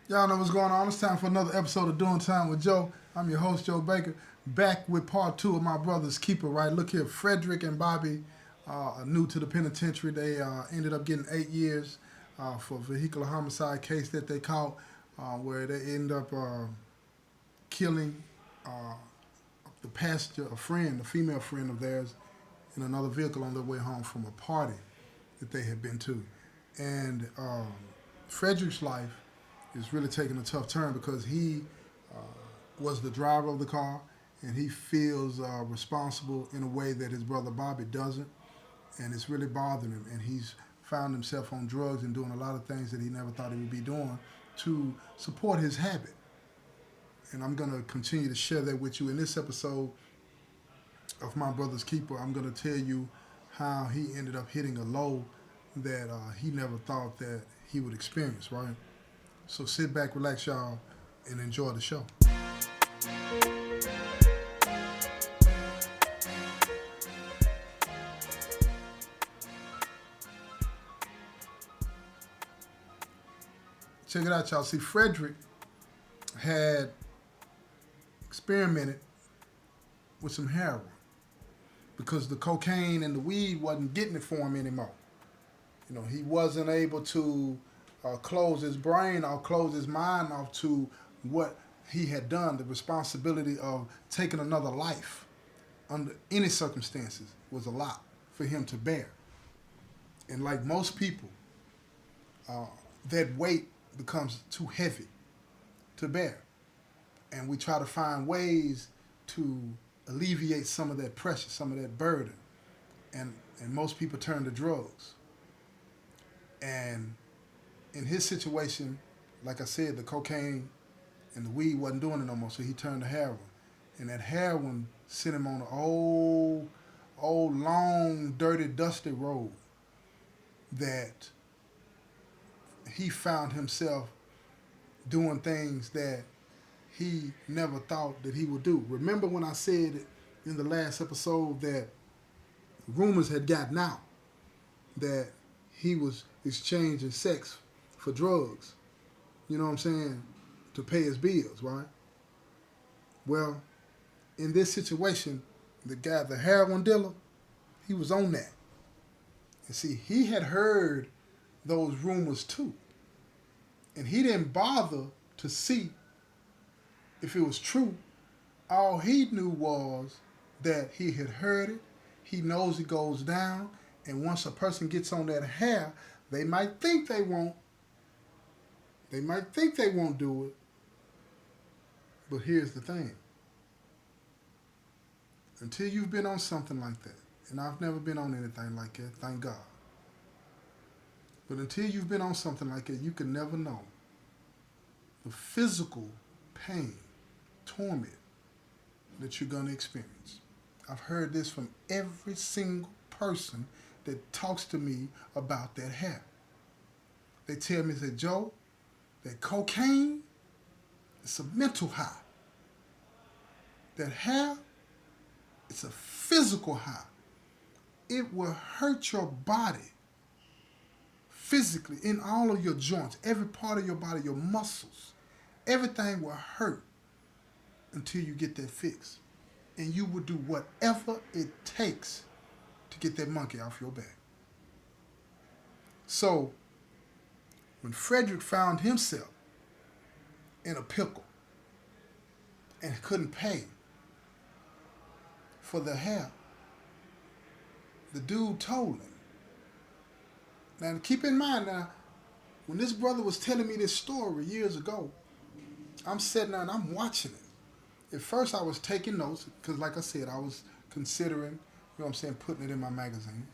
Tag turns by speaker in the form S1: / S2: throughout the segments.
S1: Y'all know what's going on. It's time for another episode of Doing Time with Joe. I'm your host, Joe Baker, back with part two of my brother's keeper, right? Look here, Frederick and Bobby are new to the penitentiary. They ended up getting 8 years for a vehicular homicide case that they caught, where they end up killing uh, the passenger, a friend, a female friend of theirs, in another vehicle on their way home from a party that they had been to. And Frederick's life is really taking a tough turn because he uh, was the driver of the car and he feels responsible in a way that his brother Bobby doesn't. And it's really bothering him. And he's found himself on drugs and doing a lot of things that he never thought he would be doing to support his habit. And I'm going to continue to share that with you in this episode of My Brother's Keeper. I'm going to tell you how he ended up hitting a low that he never thought that he would experience, right? So sit back, relax, y'all, and enjoy the show. Check it out, y'all. See, Frederick had experimented with some heroin because the cocaine and the weed wasn't getting it for him anymore. You know, he wasn't able to close his brain off, close his mind off to what he had done. The responsibility of taking another life under any circumstances was a lot for him to bear. And like most people, uh, that weight becomes too heavy to bear. And we try to find ways to alleviate some of that pressure, some of that burden. And most people turn to drugs. And in his situation, like I said, the cocaine and the weed wasn't doing it no more, so he turned to heroin. And that heroin sent him on an old, long, dirty, dusty road that he found himself doing things that he never thought that he would do. Remember when I said in the last episode that rumors had gotten out that he was exchanging sex for drugs, you know what I'm saying, to pay his bills, right? Well, in this situation, the guy, the heroin dealer, he was on that. And see, he had heard those rumors too. And he didn't bother to see if it was true. All he knew was that he had heard it. He knows it goes down. And once a person gets on that hair, they might think they won't. They might think they won't do it. But here's the thing. Until you've been on something like that, and I've never been on anything like that, thank God. But until you've been on something like that, you can never know the physical pain, torment that you're going to experience. I've heard this from every single person that talks to me about that hair. They tell me, say, Joe, that cocaine is a mental high. That hair, it's a physical high. It will hurt your body physically in all of your joints, every part of your body, your muscles. Everything will hurt until you get that fixed. And you will do whatever it takes to get that monkey off your back. So, when Frederick found himself in a pickle and couldn't pay for the hair, the dude told him. Now, keep in mind now, when this brother was telling me this story years ago, I'm sitting there and I'm watching it. At first, I was taking notes because, like I said, I was considering, you know what I'm saying, putting it in my magazine.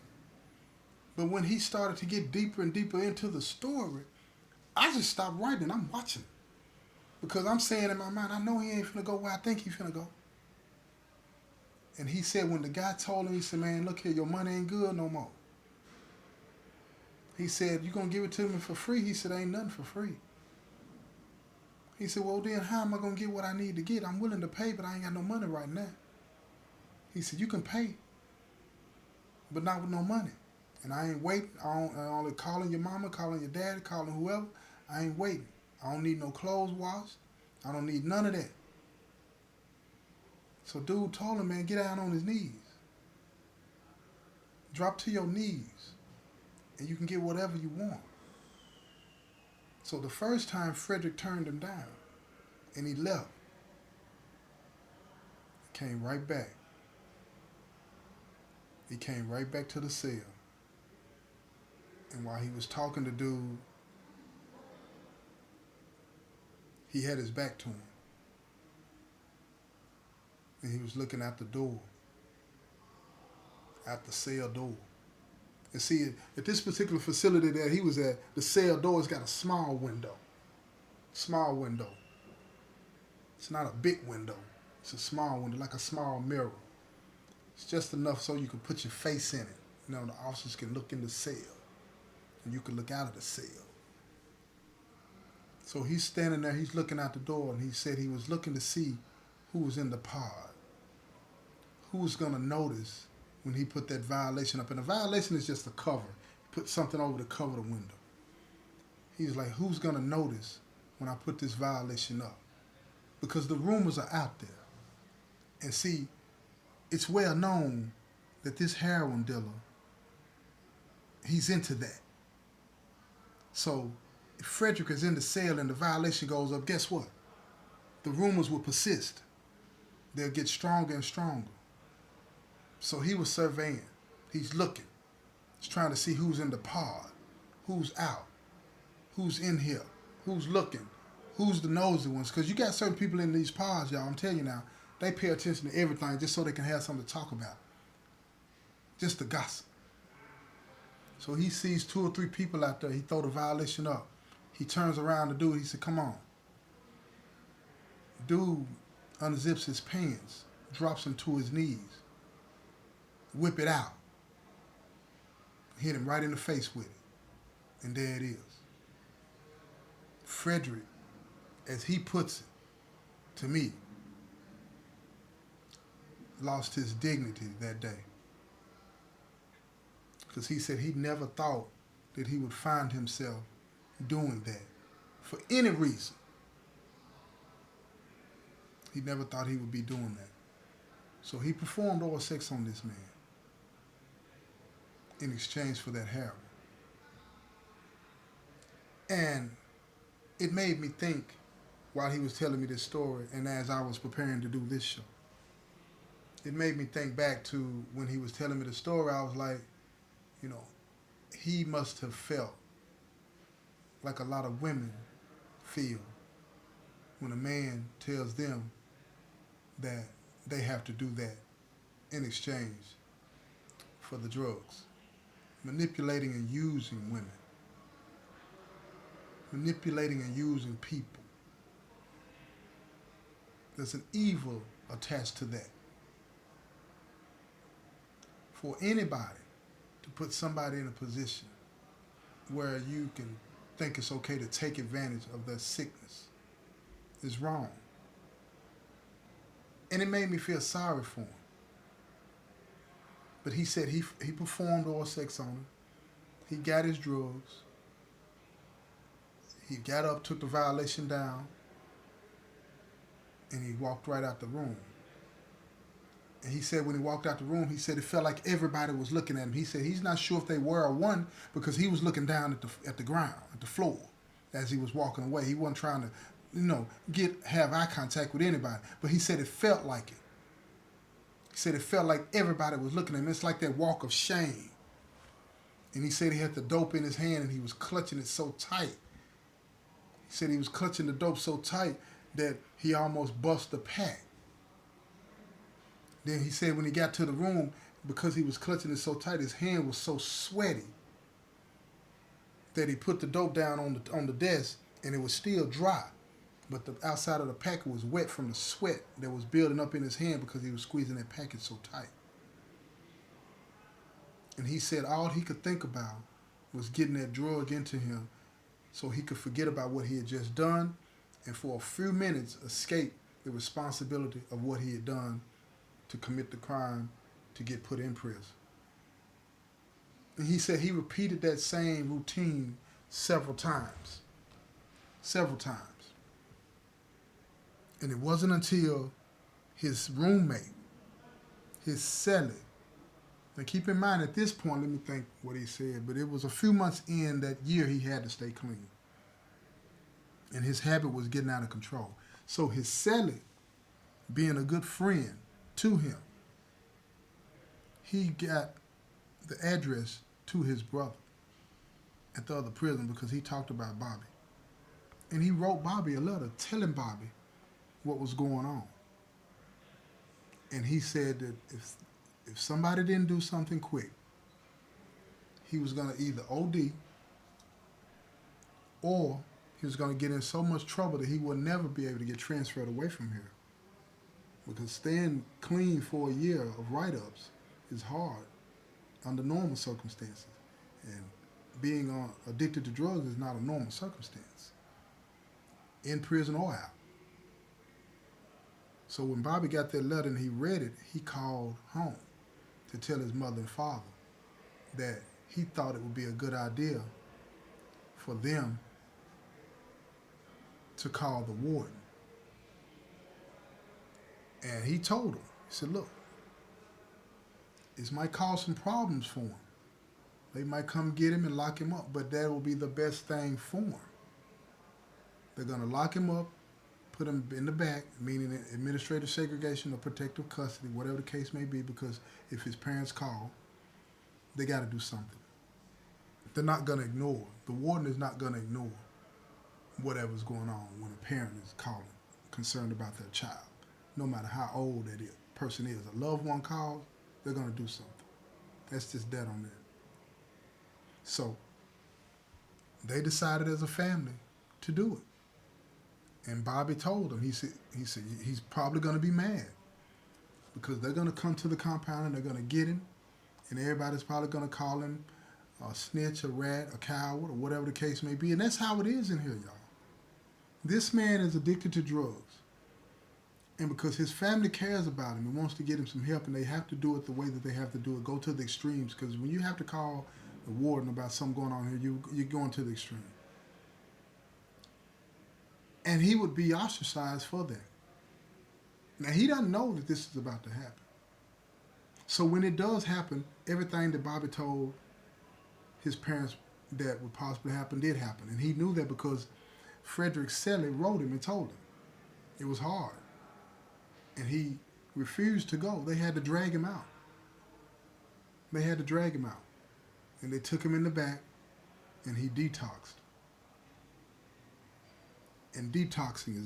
S1: But when he started to get deeper and deeper into the story, I just stopped writing. I'm watching because I'm saying in my mind, I know he ain't finna go where I think he finna go. And he said when the guy told him, he said, man, look here, your money ain't good no more. He said, you gonna give it to me for free? He said, ain't nothing for free. He said, well, then how am I going to get what I need to get? I'm willing to pay, but I ain't got no money right now. He said, you can pay, but not with no money. And I ain't waiting. I only calling your mama, calling your daddy, calling whoever. I ain't waiting. I don't need no clothes washed. I don't need none of that. So dude told him, man, get down on his knees. Drop to your knees and you can get whatever you want. So the first time Frederick turned him down and he left. He came right back. He came right back to the cell. And while he was talking to dude, he had his back to him. And he was looking out the door. Out the cell door. And see, at this particular facility that he was at, the cell door's got a small window. Small window. It's not a big window. It's a small window, like a small mirror. It's just enough so you can put your face in it. You know, the officers can look in the cell. And you can look out of the cell. So he's standing there, he's looking out the door, and he said he was looking to see who was in the pod. Who was going to notice when he put that violation up. And a violation is just a cover. Put something over to cover the window. He's like, who's going to notice when I put this violation up? Because the rumors are out there. And see, it's well known that this heroin dealer, he's into that. So if Frederick is in the cell and the violation goes up, guess what? The rumors will persist. They'll get stronger and stronger. So he was surveying. He's looking. He's trying to see who's in the pod, who's out, who's in here, who's looking, who's the nosy ones. Because you got certain people in these pods, y'all, I'm telling you now, they pay attention to everything just so they can have something to talk about. Just the gossip. So he sees 2 or 3 people out there. He throw the violation up. He turns around to dude. He said, come on. Dude unzips his pants, drops him to his knees. Whip it out. Hit him right in the face with it. And there it is. Frederick, as he puts it to me, lost his dignity that day. Because he said he never thought that he would find himself doing that for any reason. He never thought he would be doing that. So he performed oral sex on this man in exchange for that heroin. And it made me think while he was telling me this story and as I was preparing to do this show. It made me think back to when he was telling me the story. I was like, you know, he must have felt like a lot of women feel when a man tells them that they have to do that in exchange for the drugs. Manipulating and using women. Manipulating and using people. There's an evil attached to that. For anybody to put somebody in a position where you can think it's okay to take advantage of their sickness is wrong. And it made me feel sorry for him. But he said he performed oral sex on him. He got his drugs. He got up, took the violation down, and he walked right out the room. And he said when he walked out the room, he said it felt like everybody was looking at him. He said he's not sure if they were or one because he was looking down at the ground, at the floor, as he was walking away. He wasn't trying to, have eye contact with anybody. But he said it felt like it. He said it felt like everybody was looking at him. It's like that walk of shame. And he said he had the dope in his hand and he was clutching it so tight. He said he was clutching the dope so tight that he almost bust the pack. Then he said when he got to the room, because he was clutching it so tight, his hand was so sweaty that he put the dope down on the desk and it was still dry. But the outside of the packet was wet from the sweat that was building up in his hand because he was squeezing that packet so tight. And he said all he could think about was getting that drug into him so he could forget about what he had just done and for a few minutes escape the responsibility of what he had done to commit the crime to get put in prison. And he said he repeated that same routine several times. several times. And it wasn't until his roommate, his cellie, now keep in mind at this point, let me think what he said, but it was a few months in that year he had to stay clean. And his habit was getting out of control. So his cellie, being a good friend to him, he got the address to his brother at the other prison because he talked about Bobby. And he wrote Bobby a letter telling Bobby what was going on. And he said that if somebody didn't do something quick, he was going to either OD or he was going to get in so much trouble that he would never be able to get transferred away from here. Because staying clean for a year of write-ups is hard under normal circumstances. And being addicted to drugs is not a normal circumstance, in prison or out. So when Bobby got that letter and he read it, he called home to tell his mother and father that he thought it would be a good idea for them to call the warden. And he told them, he said, look, this might cause some problems for him. They might come get him and lock him up, but that will be the best thing for him. They're going to lock him up, put him in the back, meaning administrative segregation or protective custody, whatever the case may be, because if his parents call, they got to do something. They're not going to ignore. The warden is not going to ignore whatever's going on when a parent is calling, concerned about their child. No matter how old that person is, a loved one calls, they're going to do something. That's just that on that. So they decided as a family to do it. And Bobby told him, he said he's probably going to be mad because they're going to come to the compound and they're going to get him, and everybody's probably going to call him a snitch, a rat, a coward, or whatever the case may be. And that's how it is in here, y'all. This man is addicted to drugs. And because his family cares about him and wants to get him some help, and they have to do it the way that they have to do it, go to the extremes. Because when you have to call the warden about something going on here, you're going to the extreme. And he would be ostracized for that. Now, he doesn't know that this is about to happen. So when it does happen, everything that Bobby told his parents that would possibly happen did happen. And he knew that because Frederick Selly wrote him and told him. It was hard. And he refused to go. They had to drag him out. And they took him in the back, and he detoxed. And detoxing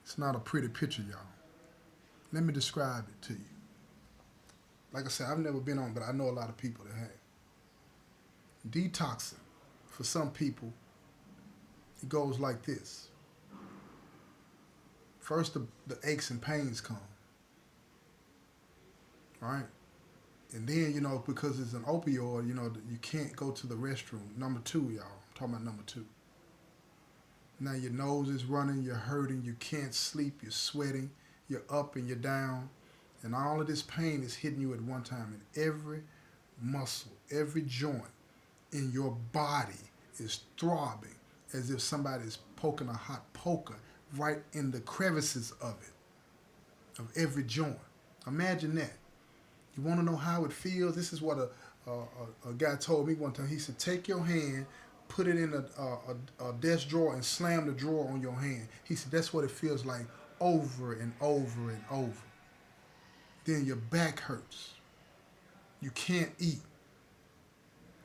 S1: it's not a pretty picture, y'all. Let me describe it to you. Like I said, I've never been on, but I know a lot of people that have. Detoxing, for some people, it goes like this. First, the aches and pains come. Right? And then, because it's an opioid, you can't go to the restroom. Number 2, y'all. I'm talking about number 2. Now your nose is running, you're hurting, you can't sleep, you're sweating, you're up and you're down. And all of this pain is hitting you at one time. And every muscle, every joint in your body is throbbing as if somebody's poking a hot poker right in the crevices of it, of every joint. Imagine that. You want to know how it feels? This is what a guy told me one time. He said, take your hand, put it in a desk drawer and slam the drawer on your hand. He said, that's what it feels like over and over and over. Then your back hurts. You can't eat.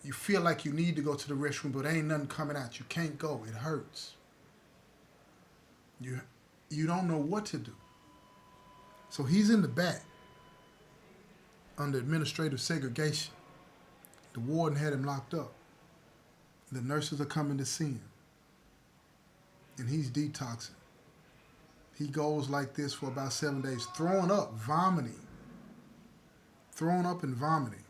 S1: You feel like you need to go to the restroom, but ain't nothing coming out. You can't go. It hurts. You don't know what to do. So he's in the back under administrative segregation. The warden had him locked up. The nurses are coming to see him. And he's detoxing. He goes like this for about 7 days, throwing up, vomiting. Throwing up and vomiting.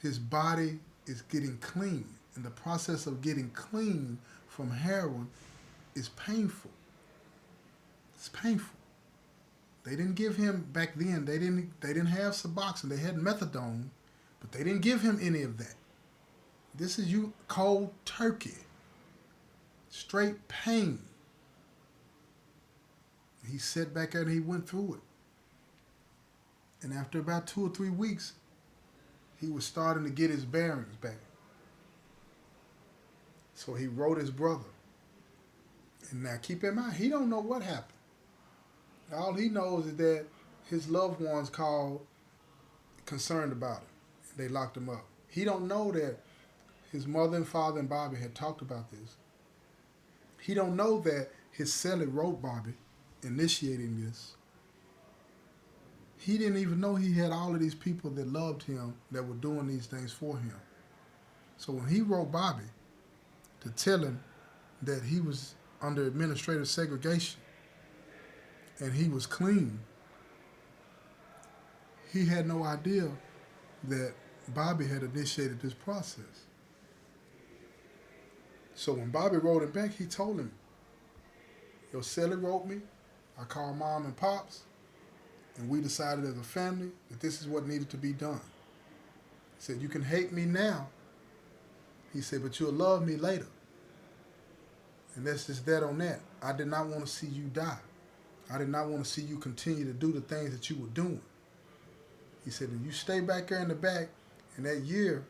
S1: His body is getting clean. And the process of getting clean from heroin is painful. It's painful. They didn't give him, back then, they didn't have Suboxone. They had methadone, but they didn't give him any of that. This is you cold turkey. straight pain. He sat back there and he went through it. And after about 2 or 3 weeks, he was starting to get his bearings back. So he wrote his brother. And now keep in mind, he don't know what happened. All he knows is that his loved ones called concerned about him. They locked him up. He don't know that his mother and father and Bobby had talked about this. He don't know that his cellie wrote Bobby initiating this. He didn't even know he had all of these people that loved him that were doing these things for him. So when he wrote Bobby to tell him that he was under administrative segregation and he was clean, he had no idea that Bobby had initiated this process. So when Bobby wrote him back, he told him, your cellie wrote me, I called mom and pops, and we decided as a family that this is what needed to be done. He said, you can hate me now. He said, but you'll love me later. And that's just that on that. I did not want to see you die. I did not want to see you continue to do the things that you were doing. He said, if you stay back there in the back and that year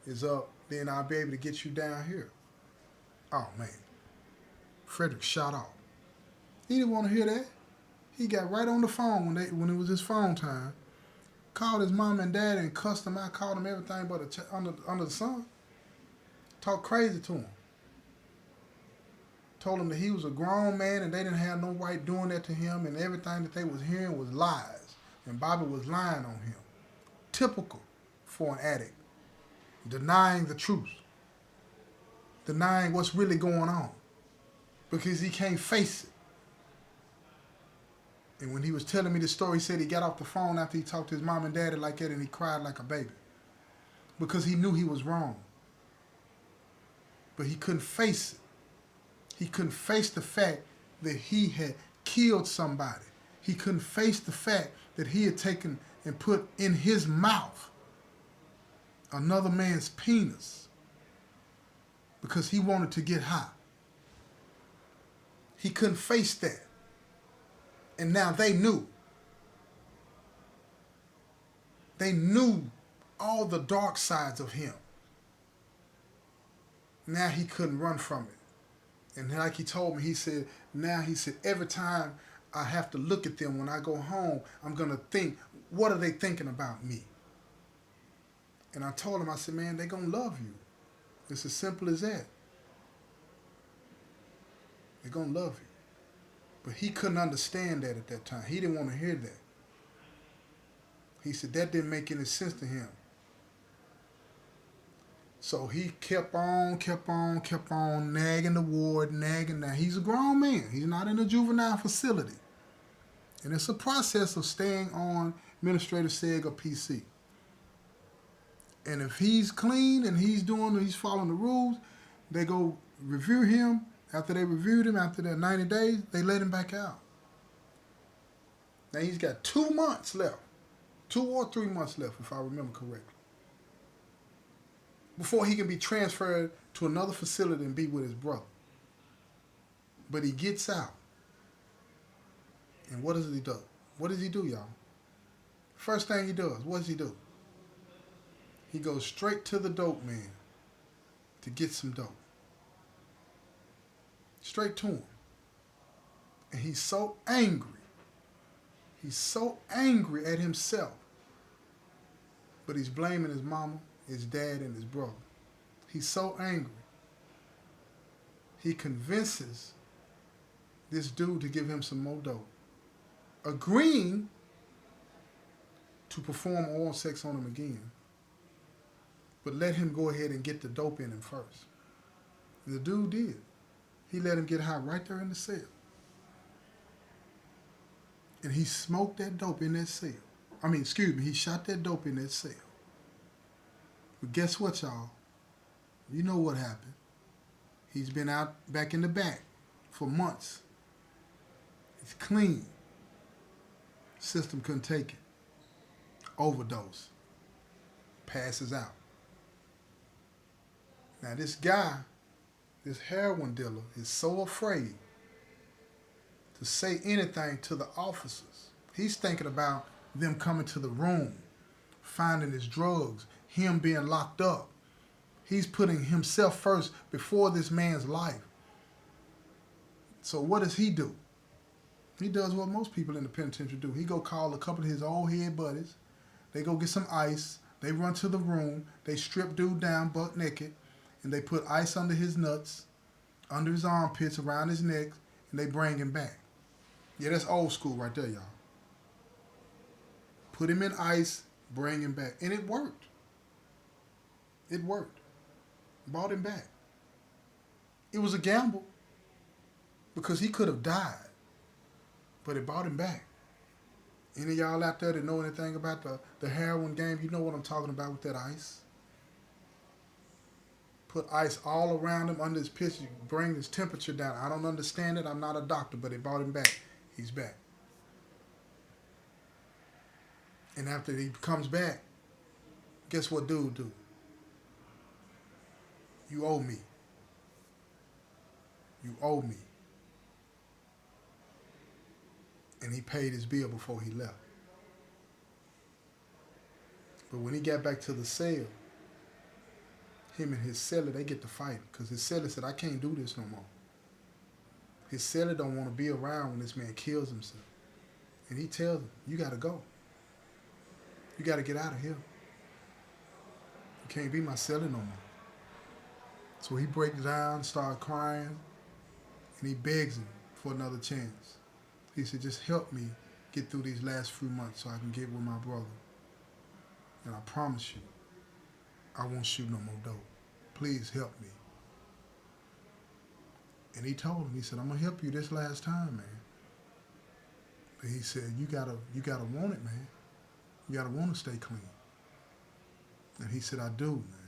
S1: is up, then I'll be able to get you down here. Oh, man. Frederick shot off. He didn't want to hear that. He got right on the phone when it was his phone time, called his mom and dad and cussed them out, called them everything but under the sun. Talked crazy to him. Told him that he was a grown man and they didn't have no right doing that to him, and everything that they was hearing was lies. And Bobby was lying on him. Typical for an addict. Denying the truth. Denying what's really going on. Because he can't face it. And when he was telling me the story, he said he got off the phone after he talked to his mom and daddy like that and he cried like a baby. Because he knew he was wrong. But he couldn't face it. He couldn't face the fact that he had killed somebody. He couldn't face the fact that he had taken and put in his mouth another man's penis because he wanted to get high. He couldn't face that. And now they knew. They knew all the dark sides of him. Now he couldn't run from it. And like he told me, he said, every time I have to look at them when I go home, I'm going to think, what are they thinking about me? And I told him, I said, man, they're going to love you. It's as simple as that. They're going to love you. But he couldn't understand that at that time. He didn't want to hear that. He said that didn't make any sense to him. So he kept on nagging the ward, nagging. Now, he's a grown man. He's not in a juvenile facility. And it's a process of staying on administrative seg or PC. And if he's clean and he's following the rules, they go review him. After they reviewed him, after that 90 days, they let him back out. Now he's got 2 months left. 2 or 3 months left, if I remember correctly, before he can be transferred to another facility and be with his brother. But he gets out. And what does he do? What does he do, y'all? First thing he does, what does he do? He goes straight to the dope man to get some dope. Straight to him. And he's so angry. He's so angry at himself. But he's blaming his mama, his dad, and his brother. He's so angry. He convinces this dude to give him some more dope, agreeing to perform oral sex on him again, but let him go ahead and get the dope in him first. And the dude did. He let him get high right there in the cell. And he smoked that dope in that cell. He shot that dope in that cell. But guess what, y'all? You know what happened. He's been out back in the back for months. He's clean. System couldn't take it. Overdose. Passes out. Now this guy This heroin dealer is so afraid to say anything to the officers. He's thinking about them coming to the room, finding his drugs, him being locked up. He's putting himself first before this man's life. So what does he do? He does what most people in the penitentiary do. He go call a couple of his old head buddies. They go get some ice. They run to the room. They strip dude down buck naked, and they put ice under his nuts, under his armpits, around his neck, and they bring him back. Yeah, that's old school right there, y'all. Put him in ice, bring him back. And it worked. It worked. Brought him back. It was a gamble because he could have died, but it brought him back. Any of y'all out there that know anything about the heroin game, you know what I'm talking about with that ice. Put ice all around him under his pits, bring his temperature down. I don't understand it. I'm not a doctor, but it brought him back. He's back. And after he comes back, guess what dude do? You owe me. You owe me. And he paid his bill before he left. But when he got back to the cell, him and his cellie, they get to fighting because his cellie said, I can't do this no more. His cellie don't want to be around when this man kills himself. And he tells him, you got to go. You got to get out of here. You can't be my cellie no more. So he breaks down, starts crying, and he begs him for another chance. He said, just help me get through these last few months so I can get with my brother. And I promise you, I won't shoot no more dope. Please help me. And he told him, he said, I'm going to help you this last time, man. But he said, you gotta want it, man. You gotta want to stay clean. And he said, I do, man.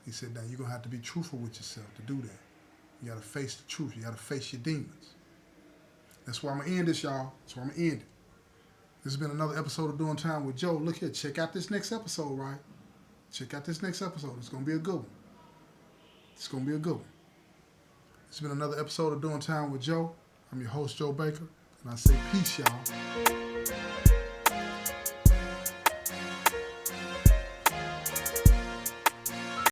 S1: He said, now you're going to have to be truthful with yourself to do that. You got to face the truth. You got to face your demons. That's where I'm going to end this, y'all. That's where I'm going to end it. This has been another episode of Doing Time with Joe. Look here. Check out this next episode, right? Check out this next episode. It's going to be a good one. It's going to be a good one. It's been another episode of Doing Time with Joe. I'm your host, Joe Baker. And I say peace, y'all.